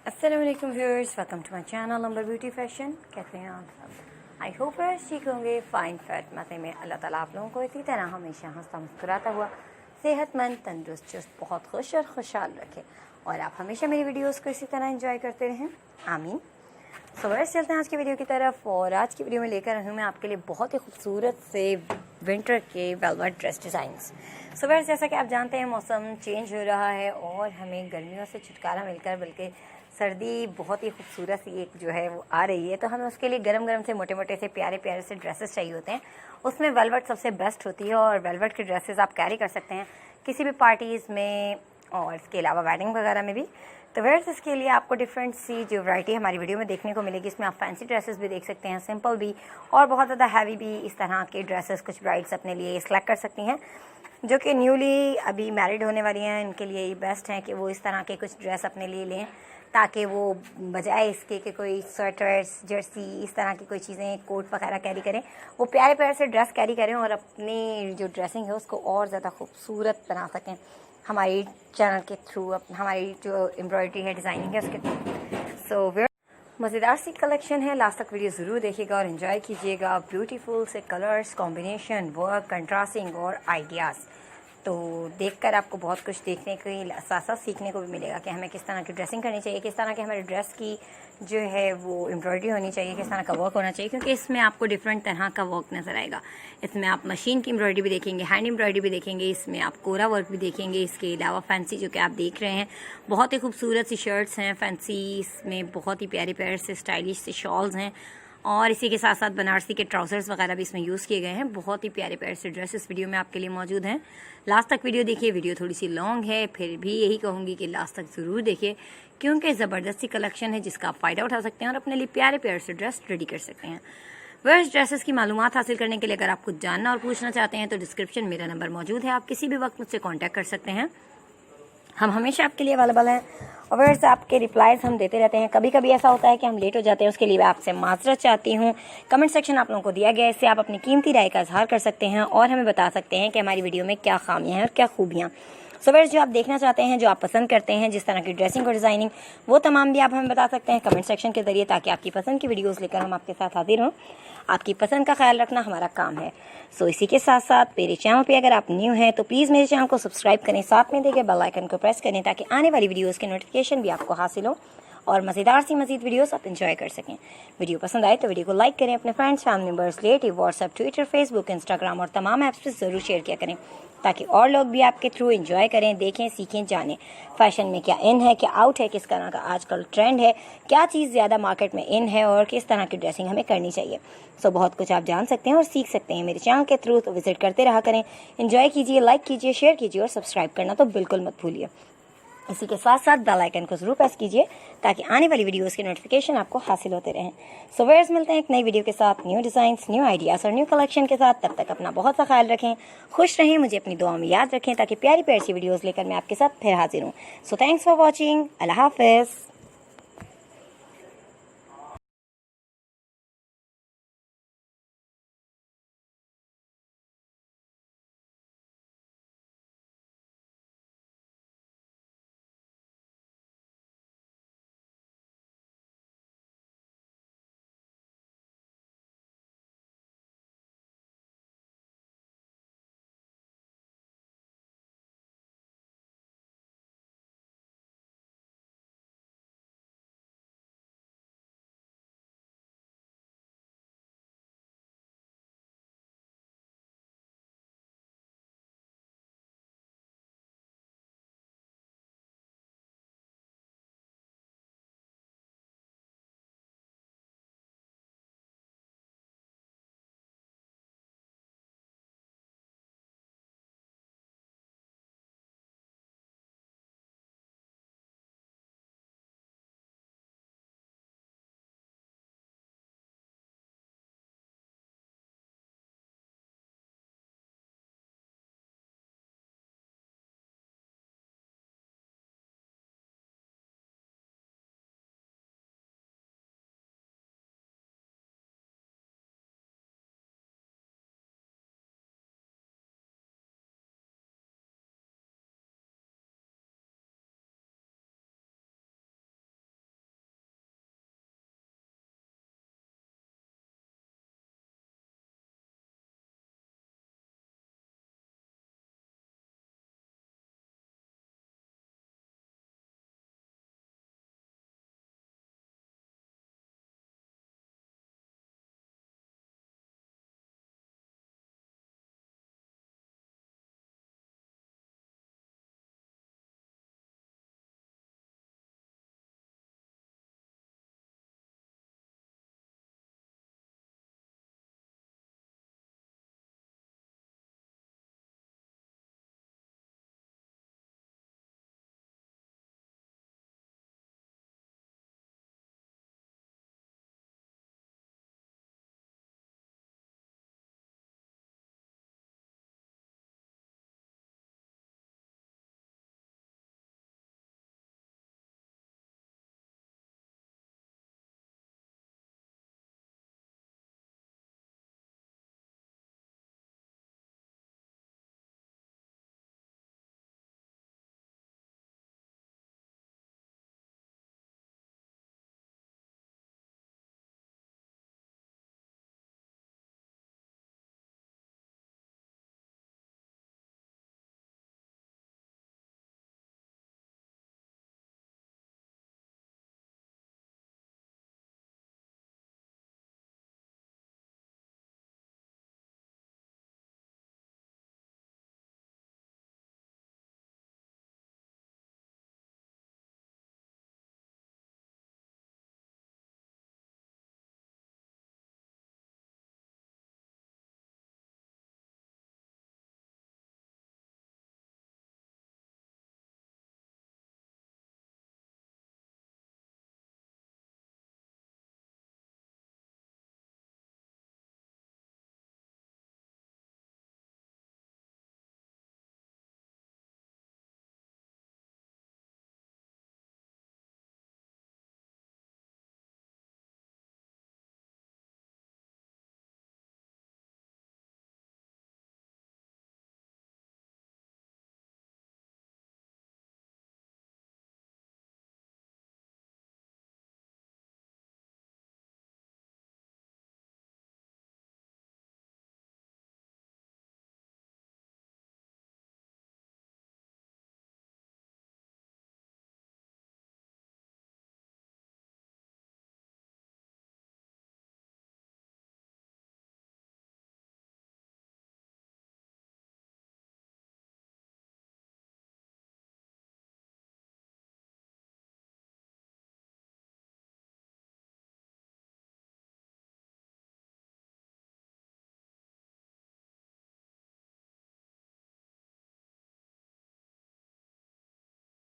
अस्सलामुअलैकुम viewers, welcome to my channel number beauty fashion. कैसे हैं आप सब? आई होप व्यूअर्स ठीक होंगे, फाइन फैट मज़े में। अल्लाह ताला आप लोगों को इसी तरह हमेशा हंसता मुस्कुराता हुआ सेहतमंद, तंदुरुस्त, चुस्त, बहुत खुश और खुशहाल रखे और आप हमेशा मेरी वीडियोस को इसी तरह एंजॉय करते रहें, आमीन। सो व्यूअर्स चलते हैं आज की वीडियो की तरफ। और आज की वीडियो में लेकर आई हूँ मैं आपके लिए बहुत ही खूबसूरत से विंटर के velvet dress designs. So viewers जैसा कि आप जानते हैं मौसम चेंज हो रहा है और हमें गर्मियों से छुटकारा मिलकर बल्कि सर्दी बहुत ही खूबसूरत सी एक जो है वो आ रही है, तो हमें उसके लिए गरम गरम से मोटे मोटे से प्यारे प्यारे से ड्रेसेस चाहिए होते हैं। उसमें वेलवेट सबसे बेस्ट होती है और वेलवेट की ड्रेसेस आप कैरी कर सकते हैं किसी भी पार्टीज़ में और इसके अलावा वेडिंग वगैरह में भी। तो वेयर्स इसके लिए आपको डिफरेंट सी जो वैरायटी हमारी वीडियो में देखने को मिलेगी। इसमें आप फैंसी ड्रेसेस भी देख सकते हैं, सिंपल भी और बहुत ज़्यादा हैवी भी। इस तरह के ड्रेसेस कुछ ब्राइड्स अपने लिए सेलेक्ट कर सकती हैं जो कि न्यूली अभी मैरिड होने वाली हैं। इनके लिए ये बेस्ट है कि वो इस तरह के कुछ ड्रेस अपने लिए लें ताकि वो बजाय इसके कि कोई स्वेटर्स, जर्सी, इस तरह की कोई चीज़ें, कोट वगैरह कैरी करें, वो प्यारे प्यारे से ड्रेस कैरी करें और अपनी जो ड्रेसिंग है उसको और ज़्यादा खूबसूरत बना सकें हमारी चैनल के थ्रू, हमारी जो एम्ब्रॉयडरी है, डिज़ाइनिंग है उसके थ्रू। सो मज़ेदार सी कलेक्शन है, लास्ट तक वीडियो ज़रूर देखिएगा और एंजॉय कीजिएगा। ब्यूटीफुल से कलर्स, कॉम्बिनेशन, वर्क, कंट्रास्टिंग और आइडियाज़ तो देखकर आपको बहुत कुछ देखने के साथ साथ सीखने को भी मिलेगा कि हमें किस तरह की ड्रेसिंग करनी चाहिए, किस तरह के हमारे ड्रेस की जो है वो एम्ब्रॉयडरी होनी चाहिए, किस तरह का वर्क होना चाहिए, क्योंकि इसमें आपको डिफरेंट तरह का वर्क नज़र आएगा। इसमें आप मशीन की एम्ब्रॉयडरी भी देखेंगे, हैंड एम्ब्रॉयडरी भी देखेंगे, इसमें आप कोरा वर्क भी देखेंगे। इसके अलावा फैंसी जो कि आप देख रहे हैं बहुत ही खूबसूरत सी शर्ट्स हैं फैंसी, इसमें बहुत ही प्यारे प्यारे से स्टाइलिश से शॉल्स हैं और इसी के साथ साथ बनारसी के ट्राउजर्स वगैरह भी इसमें यूज़ किए गए हैं। बहुत ही प्यारे प्यारे से ड्रेस इस वीडियो में आपके लिए मौजूद हैं। लास्ट तक वीडियो देखिए, वीडियो थोड़ी सी लॉन्ग है, फिर भी यही कहूँगी कि लास्ट तक ज़रूर देखिए क्योंकि ज़बरदस्ती कलेक्शन है जिसका आप फ़ायदा उठा सकते हैं और अपने लिए प्यारे प्यारे से ड्रेस रेडी कर सकते हैं। वर्स ड्रेसेस की मालूमात हासिल करने के लिए अगर आप कुछ जानना और पूछना चाहते हैं तो डिस्क्रिप्शन मेरा नंबर मौजूद है, आप किसी भी वक्त मुझसे कॉन्टैक्ट कर सकते हैं। हम हमेशा आपके लिए अवेलेबल हैं और वैसे आपके रिप्लाइज हम देते रहते हैं। कभी कभी ऐसा होता है कि हम लेट हो जाते हैं, उसके लिए मैं आपसे माजरत चाहती हूँ। कमेंट सेक्शन आप लोगों को दिया गया है, इससे आप अपनी कीमती राय का इजहार कर सकते हैं और हमें बता सकते हैं कि हमारी वीडियो में क्या खामियां हैं और क्या खूबियाँ। सो जो आप देखना चाहते हैं, जो आप पसंद करते हैं, जिस तरह की ड्रेसिंग और डिज़ाइनिंग, वो तमाम भी आप हमें बता सकते हैं कमेंट सेक्शन के जरिए, ताकि आपकी पसंद की वीडियोस लेकर हम आपके साथ हाजिर हों। आपकी पसंद का ख्याल रखना हमारा काम है। सो इसी के साथ साथ मेरे चैनल पे अगर आप न्यू हैं तो प्लीज़ मेरे चैनल को सब्सक्राइब करें, साथ में देखे बेल आइकन को प्रेस करें ताकि आने वाली वीडियोज़ के नोटिफिकेशन भी आपको हासिल हो और मज़ेदार सी मज़ीद वीडियोस आप एंजॉय कर सकें। वीडियो पसंद आए तो वीडियो को लाइक करें, अपने friends, family members, relative, WhatsApp, Twitter, Facebook, Instagram और तमाम ऐप्स पर ज़रूर शेयर किया करें ताकि और लोग भी आपके थ्रू एंजॉय करें, देखें, सीखें, जानें फैशन में क्या इन है, क्या आउट है, किस तरह का आजकल ट्रेंड है, क्या चीज़ ज़्यादा मार्केट में इन है और किस तरह की ड्रेसिंग हमें करनी चाहिए। सो बहुत कुछ आप जान सकते हैं और सीख सकते हैं मेरे चैनल के थ्रू। तो विजिट करते रहा करें, एंजॉय कीजिए, लाइक कीजिए, शेयर कीजिए और सब्सक्राइब करना तो बिल्कुल मत भूलिए। इसी के साथ साथ बेल आइकन को जरूर प्रेस कीजिए ताकि आने वाली वीडियोस के नोटिफिकेशन आपको हासिल होते रहें। सो व्यूअर्स मिलते हैं एक नई वीडियो के साथ, न्यू डिज़ाइंस, न्यू आइडियाज़ और न्यू कलेक्शन के साथ। तब तक अपना बहुत सा ख्याल रखें, खुश रहें, मुझे अपनी दुआ में याद रखें ताकि प्यारी प्यारी सी वीडियोज़ लेकर मैं आपके साथ फिर हाजिर हूँ। So thanks for watching. अल्लाह हाफिज़।